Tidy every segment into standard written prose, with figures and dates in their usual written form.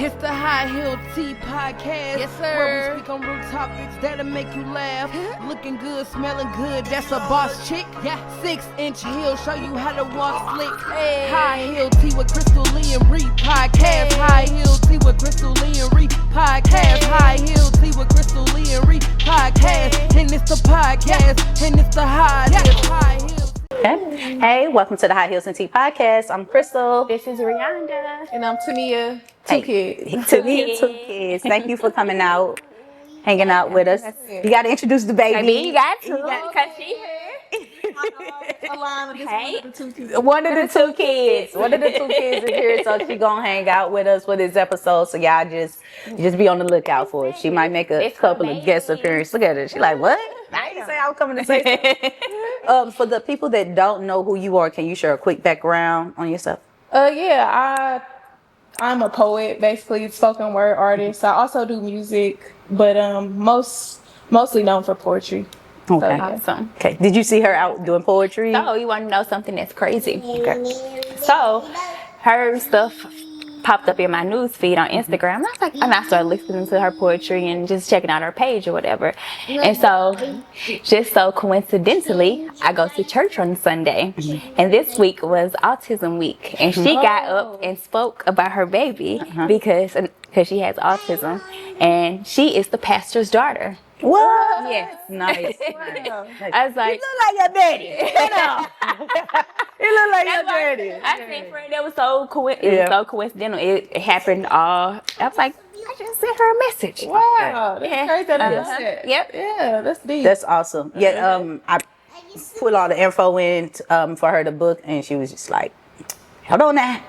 It's the High Heel Tea Podcast. Yes, sir. Where we speak on real topics that'll make you laugh. Looking good, smelling good, that's a boss chick. Yeah. 6-inch heel, show you how to walk slick. Hey. High Heel Tea with Crystal Lee and Ree Podcast. Hey. High Heel Tea with Crystal Lee and Ree Podcast. Hey. High Heel Tea with Crystal Lee and Ree Podcast. Hey. And it's the podcast, and it's the High Heel. Okay. Hey, welcome to the High Heels and Tea Podcast. I'm Crystal. This is Rihanna. And I'm Tania. Two kids. Tania, 2 kids. Thank you for coming out, hanging out with us. You got to introduce the baby. I mean, you got to, because she here. One of the two kids is here, so she gonna hang out with us for this episode. So y'all just be on the lookout for it. She might make a couple of guest appearances. Look at her. She like, what? I didn't say I was coming to say something. For the people that don't know who you are, can you share a quick background on yourself? I'm a poet, basically spoken word artist. I also do music, but mostly known for poetry. Okay. So, yeah. Awesome. Okay. Did you see her out doing poetry? So, you want to know something that's crazy? Okay. So, her stuff popped up in my news feed on Instagram. And I was like, and I started listening to her poetry and just checking out her page or whatever. And so, just so coincidentally, I go to church on Sunday. And this week was Autism Week. And she got up and spoke about her baby because she has autism. And she is the pastor's daughter. What? Yes. Nice. I was like, you look like your daddy. You look like your daddy. I think for that was so coincidental. It happened all. I was like, I just sent her a message. Wow, that's crazy that you said. Yep. Yeah, that's deep. That's awesome. Yeah. I put all the info in for her to book, and she was just like, hold on now.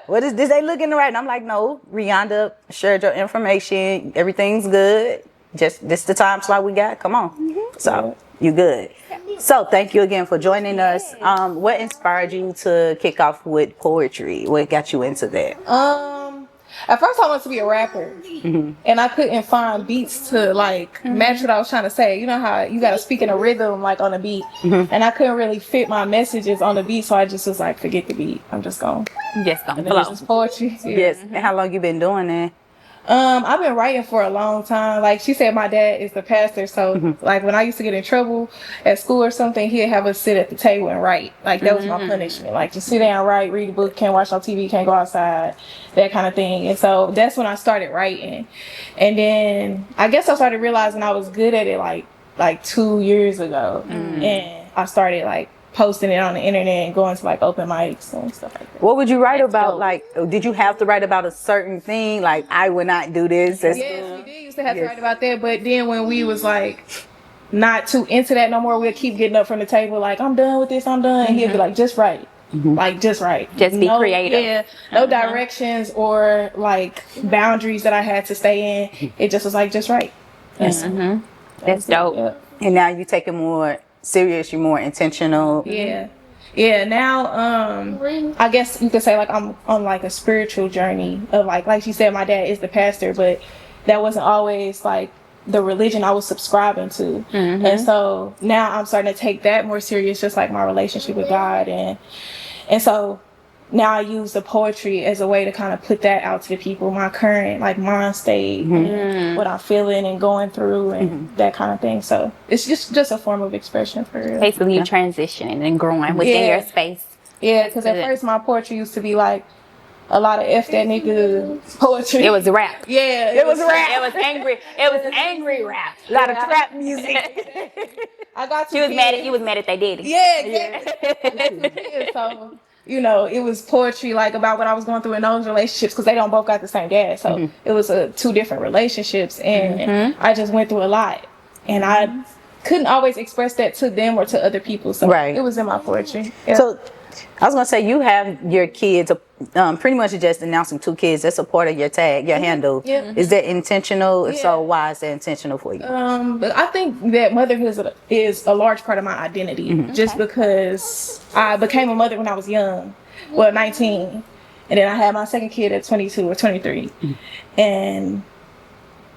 What is this? They looking right? And I'm like, no, Rihanna shared your information. Everything's good. Just this the time slot we got. Come on. So you good. So thank you again for joining us. What inspired you to kick off with poetry? What got you into that? At first I wanted to be a rapper, and I couldn't find beats to like match what I was trying to say. You know how you got to speak in a rhythm like on a beat, and I couldn't really fit my messages on the beat, so I just was like, forget the beat. I'm just going. Just gonna It's just poetry. Yeah. Yes. And how long you been doing that? I've been writing for a long time. Like she said, my dad is the pastor, so like when I used to get in trouble at school or something, he'd have us sit at the table and write. Like that was my punishment. Like just sit down, write, read a book, can't watch no TV, can't go outside, that kind of thing. And so that's when I started writing. And then I guess I started realizing I was good at it like 2 years ago, and I started like posting it on the internet and going to like open mics and stuff like that. What would you write about? Dope. Like, did you have to write about a certain thing? Like, I would not do this. Yes, we did used to have to write about that. But then when we was like not too into that no more, we'd keep getting up from the table like, I'm done with this, I'm done. And he'd be like, just write. Like, just write. Just be creative. Yeah, no directions or like boundaries that I had to stay in. It just was like, just write. That's dope. Yeah. And now you take it more serious, you're more intentional. Yeah. Now I guess you could say like I'm on like a spiritual journey of like she said, my dad is the pastor, but that wasn't always like the religion I was subscribing to. And so now I'm starting to take that more serious, just like my relationship with God, and so now I use the poetry as a way to kind of put that out to the people, my current like mind state, and what I'm feeling and going through, and that kind of thing. So it's just a form of expression for real. Basically, you transitioning and growing within your space. Yeah, because at first my poetry used to be like a lot of F that nigga poetry. It was rap. Yeah, it was rap. It was angry. It was angry rap. A lot of trap music. I got She was mad at you. Was mad at they did it. Yeah, exactly. So you know, it was poetry like about what I was going through in those relationships, because they don't both got the same dad. So it was two different relationships, and I just went through a lot, and I couldn't always express that to them or to other people. So it was in my poetry. Yeah. So I was gonna say, you have your kids, pretty much just announcing 2 kids. That's a part of your tag, your handle. Yeah. Is that intentional? If so, why is that intentional for you? But I think that motherhood is a large part of my identity, just because I became a mother when I was young, 19, and then I had my second kid at 22 or 23, and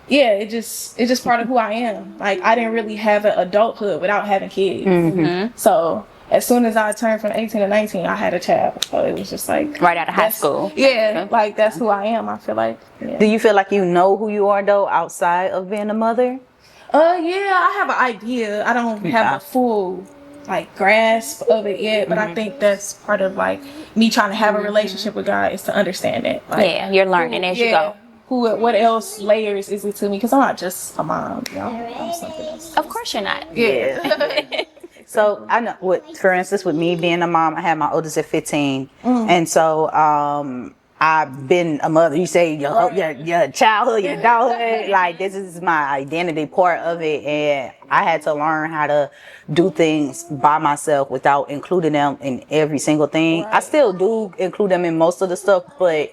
yeah, it's just part of who I am. Like I didn't really have an adulthood without having kids, so as soon as I turned from 18 to 19, I had a child. So it was just like Right out of high that's- school. Yeah, like that's who I am. I feel like. Yeah. Do you feel like you know who you are though outside of being a mother? Yeah, I have an idea. I don't have a full like grasp of it yet, but I think that's part of like me trying to have a relationship with God is to understand it. Like, Yeah, you're learning as you go. What else layers is it to me? Because I'm not just a mom, you know. I'm something else. Of course you're not. Yeah. So I know, for instance, with me being a mom, I had my oldest at 15, and so I've been a mother. You say your childhood, your adulthood, like this is my identity, part of it, and I had to learn how to do things by myself without including them in every single thing. I still do include them in most of the stuff, but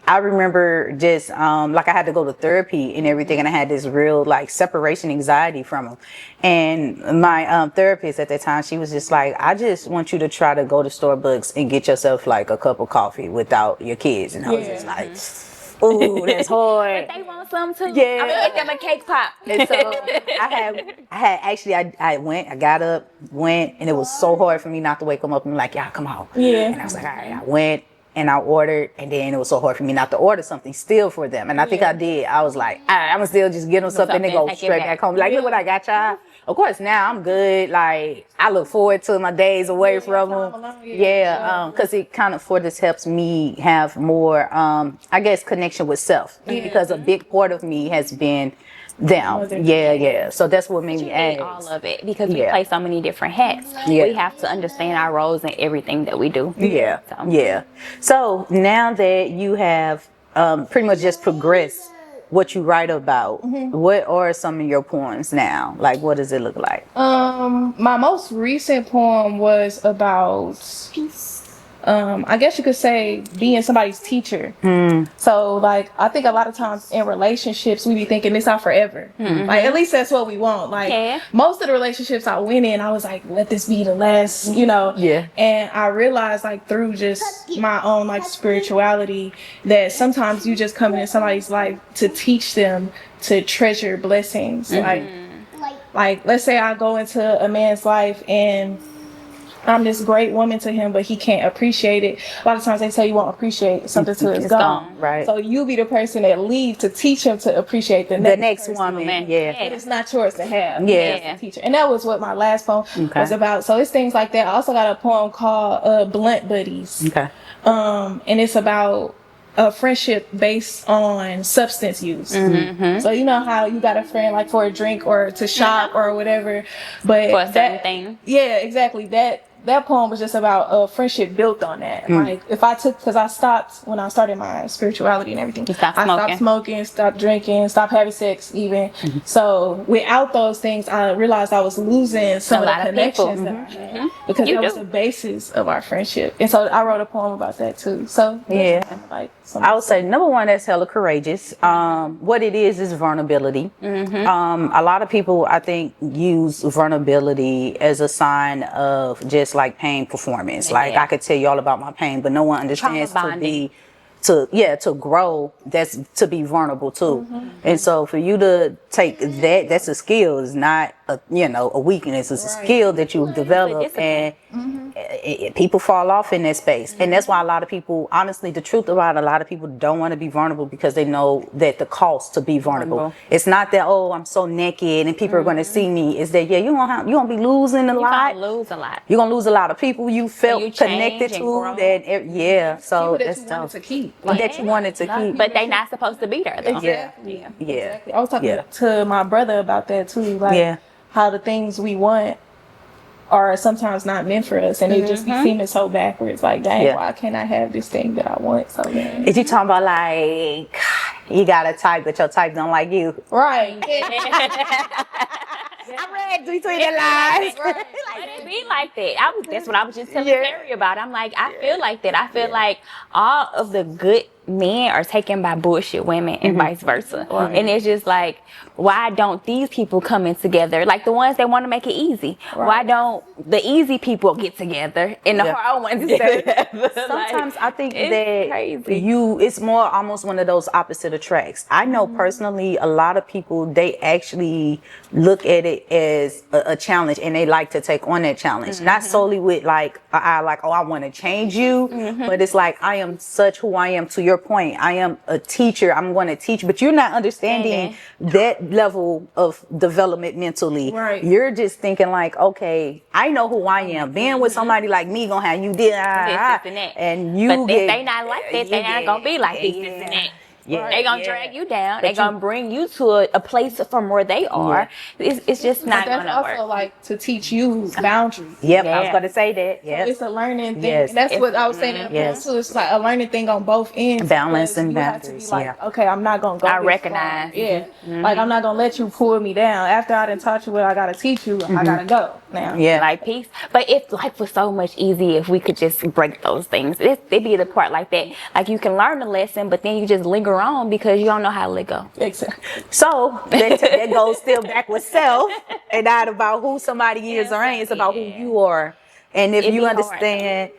I remember just like I had to go to therapy and everything, and I had this real like separation anxiety from them. And my therapist at that time, she was just like, I just want you to try to go to Starbucks and get yourself like a cup of coffee without your kids. And I was just like, ooh, that's hard. They want some too. Yeah. I'm gonna make them a cake pop. And so I got up, went, and it was so hard for me not to wake them up and be like, yeah, come on. Yeah. And I was like, all right, I went. And I ordered, and then it was so hard for me not to order something still for them. And I think I did. I was like, all right, I'm gonna still just get them something and go take it straight back home. Like, look what I got, y'all. Of course, now I'm good. Like, I look forward to my days away from them. Yeah, because it kind of helps me have more, I guess, connection with self. Because a big part of me has been them. Yeah. So that's what made me ask. All of it, because we play so many different hats. Yeah. We have to understand our roles in everything that we do. Yeah. So. Yeah. So now that you have pretty much just progressed what you write about, what are some of your poems now? Like, what does it look like? My most recent poem was about I guess you could say being somebody's teacher. So like I think a lot of times in relationships we be thinking this out forever. Like at least that's what we want. Like most of the relationships I went in, I was like, let this be the last, you know. Yeah. And I realized like through just my own like spirituality that sometimes you just come into somebody's life to teach them to treasure blessings. Like let's say I go into a man's life and I'm this great woman to him, but he can't appreciate it. A lot of times they say you won't appreciate something till it's gone. Right. So you be the person that leave to teach him to appreciate the next person. woman. But it's not yours to have. Yeah. Teacher. And that was what my last poem was about. So it's things like that. I also got a poem called Blunt Buddies. Okay. And it's about a friendship based on substance use. So you know how you got a friend like for a drink or to shop or whatever, but For a certain thing. Yeah, exactly. That poem was just about a friendship built on that. Like if I took, because I stopped when I started my spirituality and everything. You stopped I smoking. stopped smoking, stopped drinking, stopped having sex even. So without those things, I realized I was losing some A of lot the of people. connections that I had because You that was do. the basis of our friendship. And so I wrote a poem about that too. So Yeah. like I would say number one, that's hella courageous. What it is vulnerability. A lot of people, I think, use vulnerability as a sign of just like pain performance. Like I could tell you all about my pain, but no one understands to grow. That's to be vulnerable too. And so for you to take that's a skill. It's not a weakness. It's a skill that you develop, and people fall off in that space. And that's why a lot of people, honestly, the truth about a lot of people don't want to be vulnerable because they know that the cost to be vulnerable. It's not that, oh, I'm so naked and people are going to see me. It's that, you're going to be losing a lot. You're gonna lose a lot. You're going to lose a lot of people you felt you connected change and to. grow. So that that's you wanted tough. to keep. That you wanted to keep. But they not supposed to be there though. Yeah. Exactly. I was talking to my brother about that too. Like how the things we want are sometimes not meant for us, and it just be seeming so backwards. Like, dang, why can't I have this thing that I want so bad? Is you talking about like you got a type but your type don't like you? Right. I read between the lines. But it be like that. That's what I was just telling Carrie about. I'm like, I feel like that. I feel like all of the good men are taken by bullshit women and vice versa. And it's just like, why don't these people come in together? Like the ones that want to make it easy. Why don't the easy people get together and the hard ones get together? Sometimes I think it's that crazy. it's more almost one of those opposite attracts. I know personally a lot of people, they actually look at it as a challenge and they like to take on that challenge. Not solely with like, I want to change you, but it's like, I am such who I am. To your point, I am a teacher. I'm going to teach, but you're not understanding that level of development mentally. Right. You're just thinking like, okay, I know who I am. Being with somebody like me gonna have you This and that. and you But get, if they not like that, they not gonna be like this and that. They gonna drag you down. They gonna bring you to a place from where they are. It's just not But that's gonna also work. like to teach you boundaries. I was gonna say that. So it's a learning thing. Yes. And that's what I was saying in the Yes. too. It's like a learning thing on both ends. Balance because and you have to be boundaries, like, okay, I'm not gonna go. I this recognize. far. Yeah. Like I'm not gonna let you pull me down. After I done taught you what I gotta teach you, I gotta go now. Like peace. But if life was so much easier if we could just break those things. It'd be the part like that. Like you can learn the lesson, but then you just linger on because you don't know how to let go. Exactly. So that goes still back with self, and not about who somebody is or ain't. It's about who you are. And if It'd you be hard, understand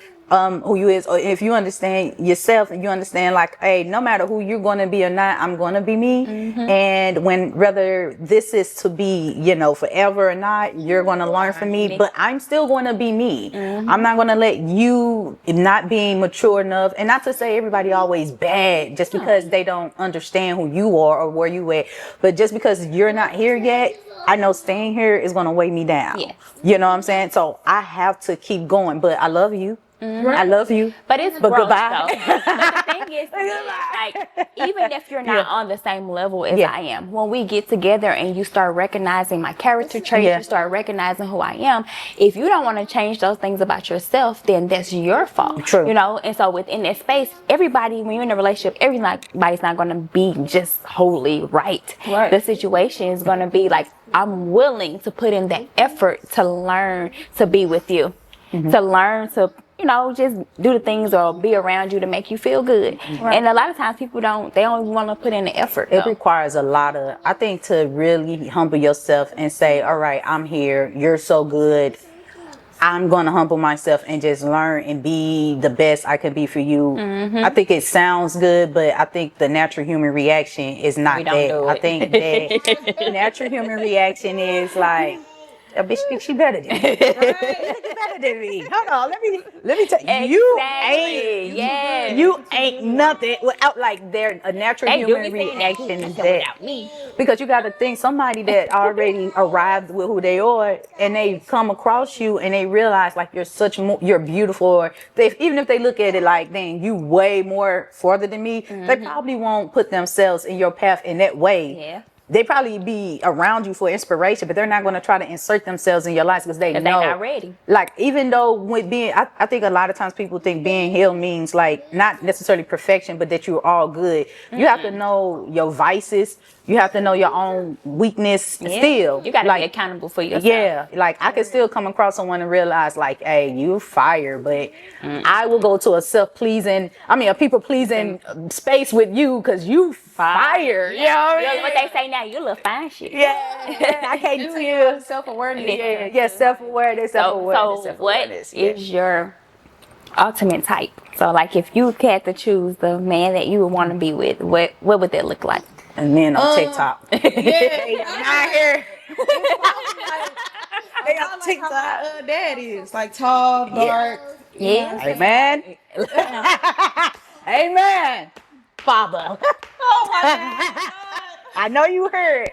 who you is, or if you understand yourself and you understand like, hey, no matter who you're going to be or not, I'm going to be me. And whether this is to be, forever or not, you're going to learn from me, but I'm still going to be me. I'm not going to let you not being mature enough, and not to say everybody always bad just because they don't understand who you are or where you at, but just because you're not here yet, I know staying here is going to weigh me down. Yes. You know what I'm saying? So I have to keep going, but I love you. I love you. But it's But growth, goodbye. though. But the thing is, like, even if you're not on the same level as I am, when we get together and you start recognizing my character traits, you start recognizing who I am, if you don't want to change those things about yourself, then that's your fault. True. And so within that space, everybody, when you're in a relationship, everybody's not going to be just wholly right. The situation is going to be like, I'm willing to put in that effort to learn to be with you, to learn to, just do the things or be around you to make you feel good. And a lot of times people don't even want to put in the effort. It requires a lot of, I think, to really humble yourself and say, all right, I'm here. You're so good. I'm going to humble myself and just learn and be the best I can be for you. I think it sounds good, but I think the natural human reaction is not that. I think that the natural human reaction is like, a bitch thinks she better than me. You think you better than me. Hold on, let me tell you, you ain't nothing without like a natural human reaction is that. Because you got to think somebody that already arrived with who they are, and they come across you and they realize like you're beautiful. Or even if they look at it like, dang, you way more farther than me, they probably won't put themselves in your path in that way. They probably be around you for inspiration, but they're not going to try to insert themselves in your life because they know they're not ready. Like, even though with being, I think a lot of times people think being healed means like not necessarily perfection, but that you're all good. You have to know your vices. You have to know your own weakness still. You got to be accountable for yourself. Yeah. Like, I can still come across someone and realize like, hey, you fire, but I will go to a people-pleasing space with you because you fire. You know what they say now, you little fine shit. I can't do you. Self-awareness. Self-awareness. So what is your ultimate type? So like if you had to choose the man that you would want to be with, what would that look like? And men on TikTok. Not here. They on TikTok. My dad is like tall, dark. Amen. Amen. Father. Oh my God. I know you heard.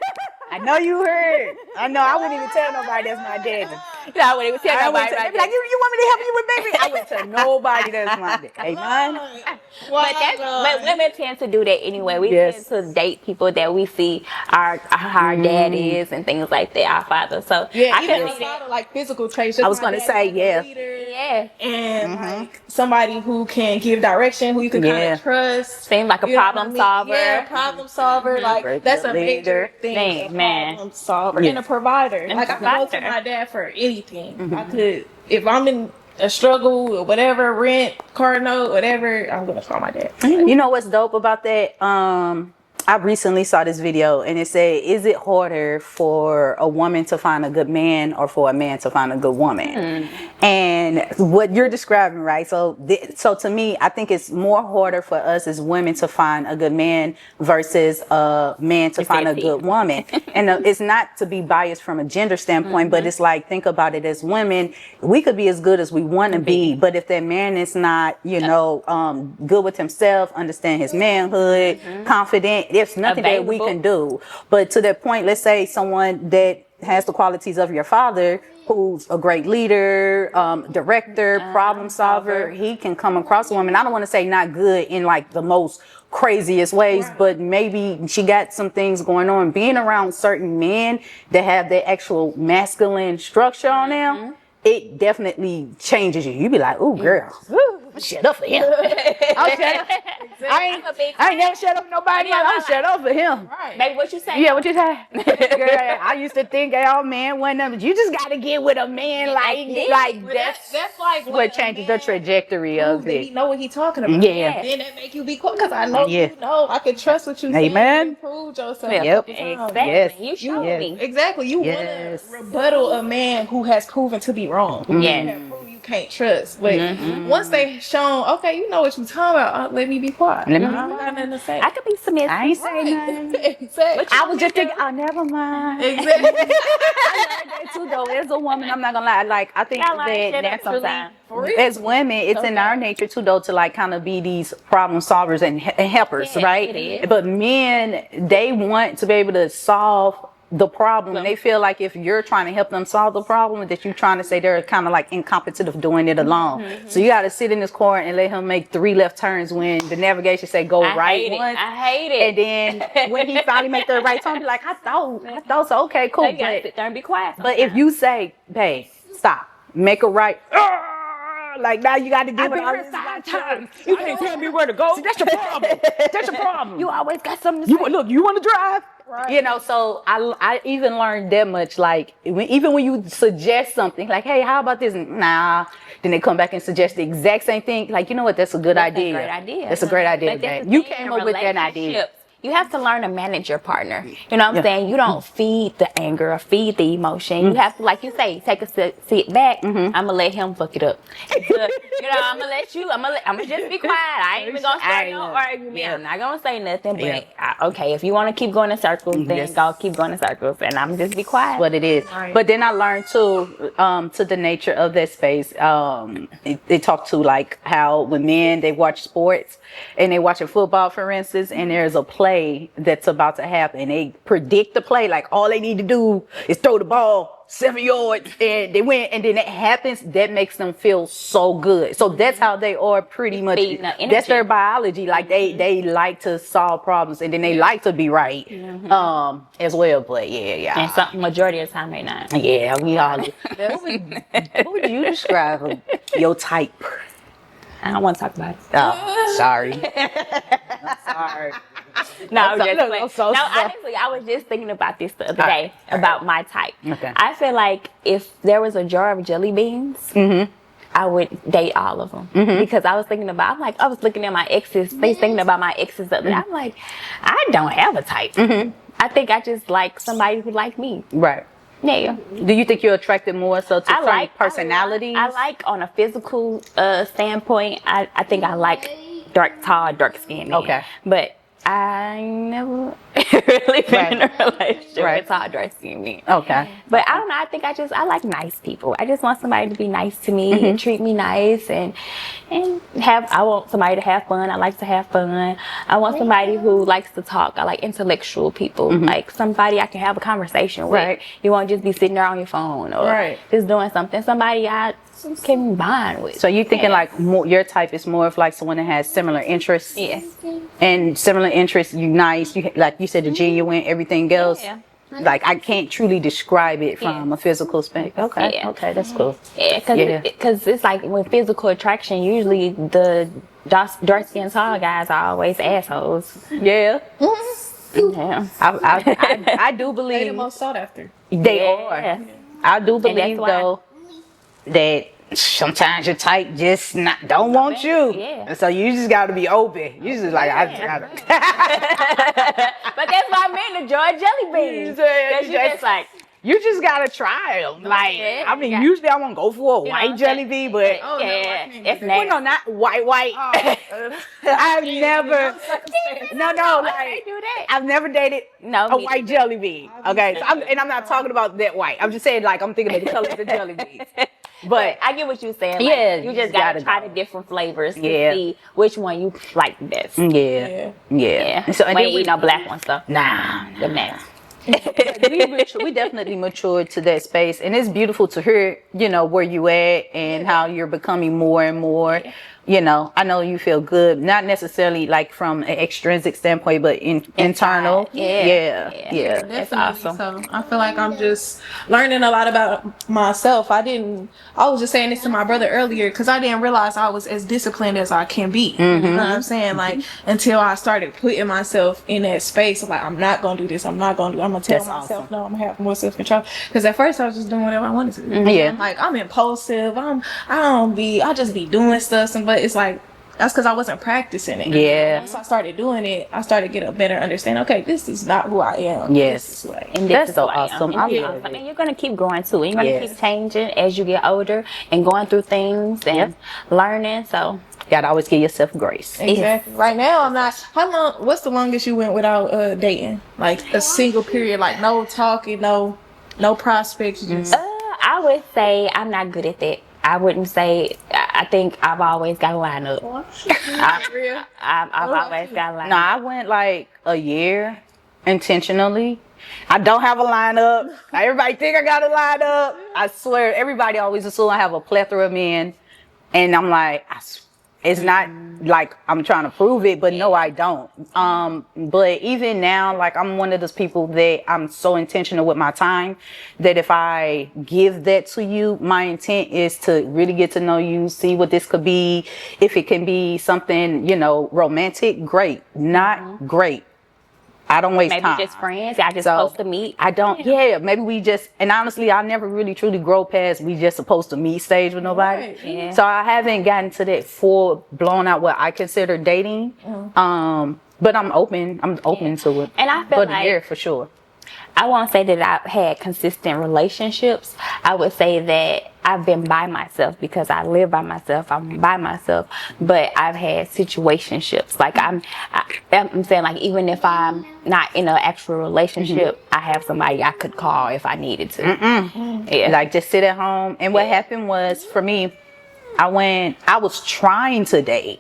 I know I wouldn't even tell nobody that's my daddy. I wouldn't even tell nobody. They be like, you want me to help you with baby? I wouldn't tell nobody that's my daddy. Amen. But women tend to do that anyway. We tend to date people that we see how our dad is and things like that, our father. So I can see that like physical traits. I was gonna say and like somebody who can give direction, who you can kind of trust. Seems like a problem solver. Yeah, problem solver. Like that's a major thing. Problem solver and a provider. Like I could go to my dad for anything. I could, if I'm in a struggle or whatever, rent, car note, whatever, I'm gonna call my dad. You know what's dope about that? I recently saw this video and it said, is it harder for a woman to find a good man or for a man to find a good woman? And what you're describing, right? So to me, I think it's more harder for us as women to find a good man versus a man to find a good woman. And it's not to be biased from a gender standpoint, but it's like, think about it as women, we could be as good as we want to be, but if that man is not, you know, good with himself, understand his manhood, confident, there's nothing that we can do. But to that point, let's say someone that has the qualities of your father, who's a great leader, director, problem solver, he can come across a woman. I don't want to say not good in like the most craziest ways, but maybe she got some things going on. Being around certain men that have the actual masculine structure on them, it definitely changes you. You be like, ooh, girl, shut up for him. I ain't never shut up for nobody else. I'm shut up for him. Right. Baby, what you say? Yeah, what you say? Girl, I used to think all men one of them. You just got to get with a man like That's like what changes the trajectory of He it. know what he talking about. Yeah. Then that make you be quick because I know you know. I can trust what you say. Amen. You proved yourself. Yep. Exactly. Yes. You showed Yes. me. Exactly. You Yes. want to rebuttal a man who has proven to be wrong. Yes. You have proven you can't trust. But once they shown, okay, you know what you talking about. Let me be quiet. Let me I be don't got nothing to say. I could be submissive. I ain't saying nothing. Exactly. I was just thinking, oh, never mind. Exactly. I learned that too, though. As a woman, I'm not gonna lie. Like, I think I like that shut up naturally, sometimes. For real. as women, it's in our nature too, though, to like kind of be these problem solvers and helpers, Yeah, right? it is. But men, they want to be able to solve the problem. And they feel like if you're trying to help them solve the problem, that you're trying to say they're kind of like incompetent of doing it alone. So you got to sit in this car and let him make 3 left turns when the navigation say go right once. I hate it. And then when he finally make the right turn, be like, I thought so. Okay, cool. You gotta sit there and be quiet. But if you say, babe, stop, make a right, like now you got to give it all this right turn. You can't tell me where to go. See, that's your problem. That's your problem. you always got something to say. Look, you want to drive? Right. You know, so I even learned that much. Like even when you suggest something, like, hey, how about this? Nah. Then they come back and suggest the exact same thing. Like, you know what? That's a good idea. That's a great idea. That's a great idea. But that's babe. the You thing, came in up with that idea. relationships, You have to learn to manage your partner. You know what I'm saying? You don't feed the anger or feed the emotion. You have to, like you say, take a sit back. I'm gonna let him fuck it up. You know, I'm gonna let you. I'm gonna just be quiet. I ain't even gonna start no argument. I'm not gonna say nothing. But okay, if you want to keep going in circles, then go keep going in circles, and I'm just be quiet. What it is. Right. But then I learned too, to the nature of that space. They talk to like how when men they watch sports and they watching football, for instance, and there's a play that's about to happen. And they predict the play, like all they need to do is throw the ball 7 yards and they win. And then it happens. That makes them feel so good. So that's how they are pretty much. That's their biology. Like they like to solve problems and then they like to be right as well. But yeah. And some majority of the time they not. Yeah, we all. What would you describe your type? I don't want to talk about it. Oh, sorry. I'm sorry. No, I'm just so no. sorry. Honestly, I was just thinking about this the other day about my type. Okay. I feel like if there was a jar of jelly beans, I would date all of them because I was thinking about. I was looking at my exes. They thinking about my exes the other day. I'm like, I don't have a type. I think I just like somebody who like me. Right. Yeah. Do you think you're attracted more so to certain personalities? I like on a physical standpoint. I think I like tall, dark skinned men. Okay. But I never really been in a relationship with tall, dark skinned men. Okay. But I don't know. I think I like nice people. I just want somebody to be nice to me and treat me nice and I want somebody to have fun. I like to have fun. I want somebody who likes to talk. I like intellectual people. Like somebody I can have a conversation with. Right. You won't just be sitting there on your phone or just doing something. Somebody I can bond with. So you thinking like more, your type is more of like someone that has similar interests? Yeah. And similar interests, you nice, you like you said, the genuine, everything else. Yeah. Like I can't truly describe it from a physical perspective. Okay. Yeah. Okay, that's cool. Yeah, because it's like with physical attraction, usually the dark skinned tall guys are always assholes. Yeah. Yeah. I do They the believe most sought after. they are. I do believe why. though that sometimes your type just don't want you. Yeah. And so you just got to be open. You just like, I gotta. But that's why I'm in the joy jelly beans. Because you just like, you just gotta try them. Like, Yeah, I mean, yeah. usually I won't go for a you know white what I'm jelly saying? bean, but Oh, no, I yeah, can't it's do well, nasty. no, not white. I've never, no, I like, can't do that. I've never dated No, a me white neither. jelly bean. Okay, so I'm not talking about that white. I'm just saying, like, I'm thinking of the colors of jelly beans. But I get what you're saying. Like, Yeah, you you just just gotta gotta try go. the different flavors to Yeah. see which one you like best. yeah. Yeah. So and we then ain't eat no black ones though. nah. The next. we definitely matured to that space, and it's beautiful to hear, where you at and how you're becoming more and more. I know you feel good, not necessarily like from an extrinsic standpoint, but internal. Yeah. Yeah. That's Definitely. awesome. So I feel like I'm just learning a lot about myself. I was just saying this to my brother earlier because I didn't realize I was as disciplined as I can be. You know what I'm saying? Like, until I started putting myself in that space of like, I'm not going to do this. I'm going to tell That's myself, awesome. no, I'm going to have more self-control. Because at first I was just doing whatever I wanted to do. Yeah. Like, I'm impulsive. I just be doing stuff. But it's like, that's because I wasn't practicing it. Yeah. Once I started doing it, I started getting a better understanding. Okay, this is not who I am. Yes. This is who I am. And this That's is so who I am. awesome. And I it's love awesome. it. And you're gonna keep growing too. And you're gonna Yes. keep changing as you get older and going through things and learning. So Gotta always give yourself grace. Exactly. Right now, I'm not. How long? What's the longest you went without dating? Like a single period, like no talking, no prospects. Just I would say I'm not good at that. I wouldn't say. I think I've always got to line up. real. I've always got to line No, up. I went like a year intentionally. I don't have a lineup. Everybody think I got a lineup. I swear, everybody always assume I have a plethora of men, and I'm like, it's not like I'm trying to prove it, but no, I don't. But even now, like I'm one of those people that I'm so intentional with my time that if I give that to you, my intent is to really get to know you, see what this could be. If it can be something, romantic, great. Not great. I don't waste Maybe time. just friends. Y'all just So, supposed to meet. I don't, maybe we just, and honestly, I never really truly grow past we just supposed to meet stage with nobody. Right. Yeah. So I haven't gotten to that full blown out what I consider dating. But I'm open to it. And I feel but like- a year for sure. I won't say that I've had consistent relationships. I would say that I've been by myself because I live by myself. I'm by myself, but I've had situationships. Like I'm saying, like even if I'm not in an actual relationship, I have somebody I could call if I needed to. Yeah. Like just sit at home. And what happened was for me, I was trying to date,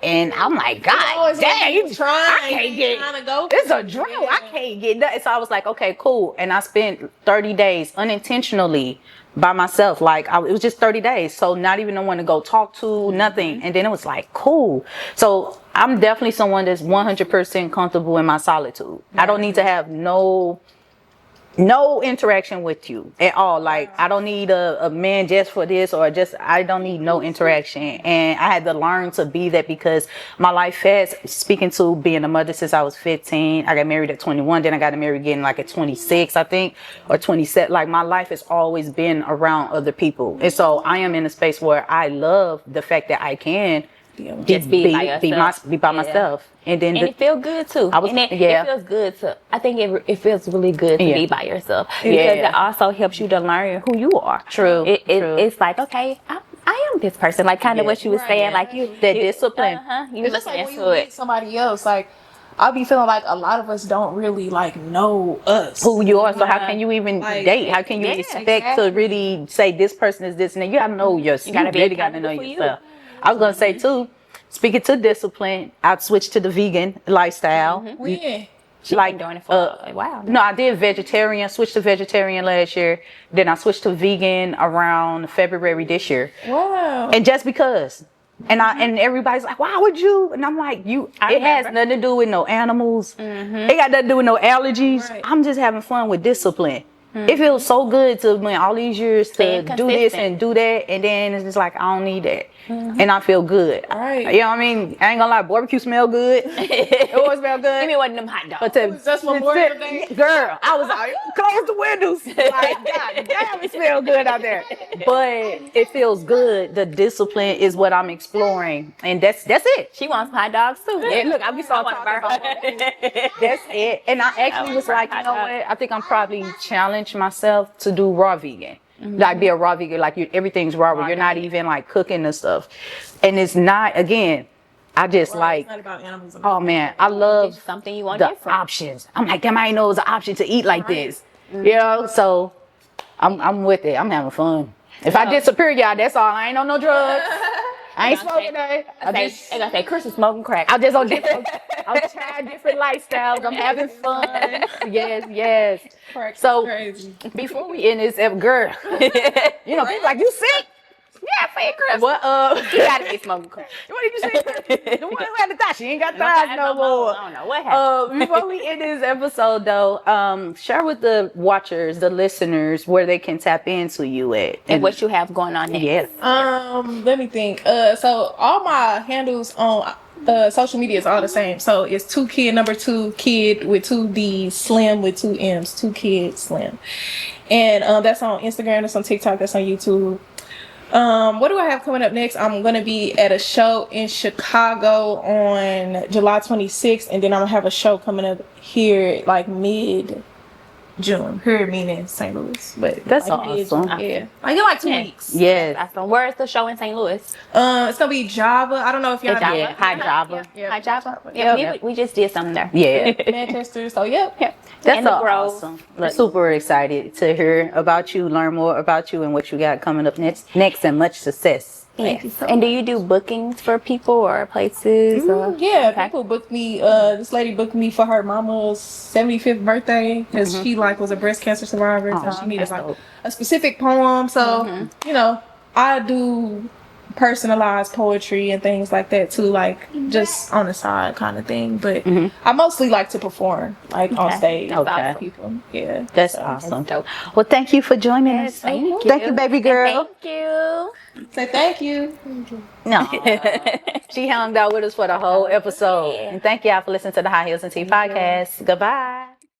and I'm like, God always dang, like you trying, I can't you get, trying to go it's for a it. drought, Yeah. I can't get that. So I was like, okay, cool. And I spent 30 days unintentionally by myself. Like it was just 30 days. So not even no one to go talk to, nothing. And then it was like, cool. So I'm definitely someone that's 100% comfortable in my solitude. I don't need to have no interaction with you at all. Like I don't need a man just for this or I don't need no interaction. And I had to learn to be that because my life has, speaking to being a mother since I was 15, I got married at 21, then I got married again like at 26, I think, or 27. Like my life has always been around other people. And so I am in a space where I love the fact that I can Just be by yourself. be by Yeah. myself. And then And it feels good too. It feels good to. I think it feels really good to be by yourself because it also helps you to learn who you are. True. It's like, okay, I am this person. Like kind of what you were saying. Like that discipline. You It's just like when listen you to meet it. somebody else, like I'll be feeling like a lot of us don't really like know us. Who you are. So how can you even Like, date? How can you expect to really say this person is this and that? You gotta know yourself. You gotta be really gotta know accountable for yourself. I was gonna say too, speaking to discipline, I'd switch to the vegan lifestyle. When? She's been doing it for a while. No, I did switch to vegetarian last year. Then I switched to vegan around February this year. Wow. And just because. And everybody's like, why would you? And I'm like, it has remember. nothing to do with no animals. It got nothing to do with no allergies. Right. I'm just having fun with discipline. It feels so good to win all these years to Staying do this consistent. and do that, and then it's just like I don't need that, and I feel good. Right. You know what I mean? I ain't gonna lie, barbecue smell good. It always smell good. Give me one of them hot dogs. But to That's Memorial Day? girl, I was like, close the windows. Like, God damn, it smells good out there. But it feels good. The discipline is what I'm exploring, and that's it. She wants hot dogs too. Yeah, look, I be so talking about that's it. And I actually was like, you know what? I think I'm probably challenge myself to do raw vegan. Like be a raw vegan, like everything's raw. You're not even like cooking the stuff, and it's not. Again, I just like. It's not about animals. Oh man, I love Something you want the different. options. I'm like, damn, I didn't know it was an option to eat like this. You know, so I'm with it. I'm having fun. If I disappear, y'all, that's all. I ain't on no drugs. I ain't smoking that. I gotta say, Chris is smoking crack. I'm just on different. I'm trying different lifestyles. I'm having fun. Yes. Crack's So crazy. before we end this, girl, you know, people like you sick. Yeah, say Chris. What? You gotta be smoking crack. What did you say? The one who had the thought she ain't got thighs no more. I don't know what happened. Before we end this episode, though, share with the watchers, the listeners, where they can tap into you at, And what you have going on next. Yes. Let me think. So all my handles on social media is all the same. So it's 2kid, number 2 kid with 2 D's, slim with 2 M's, 2 kids slim. And that's on Instagram, that's on TikTok, that's on YouTube. What do I have coming up next? I'm gonna be at a show in Chicago on July 26th, and then I'm gonna have a show coming up here like mid June. Here, meaning St. Louis, but That's like awesome. mid-June, yeah, like in like 2 weeks. Yes. That's the where is the show in St. Louis? It's gonna be Java. I don't know if y'all know. Yeah, High Java. Yeah. High Java? Yeah. Yeah, we just did something there. Yeah. Manchester. So yep. That's And the so Grove. awesome. Like, super excited to hear about you, learn more about you and what you got coming up next, and much success. Thank you so much. And do you do bookings for people or places? Or? Yeah, Okay. people booked me. This lady booked me for her mama's 75th birthday because she like was a breast cancer survivor, so she needed that's like dope. a specific poem. So you know, I do personalized poetry and things like that too, like just on the side kind of thing. But I mostly like to perform like on stage. Okay. with people. Yeah, That's awesome. Well, thank you for joining us. Thank you. Thank you, baby girl. Thank you. say thank you. No. She hung out with us for the whole episode. And thank y'all for listening to the High Heels and Tea podcast. Goodbye.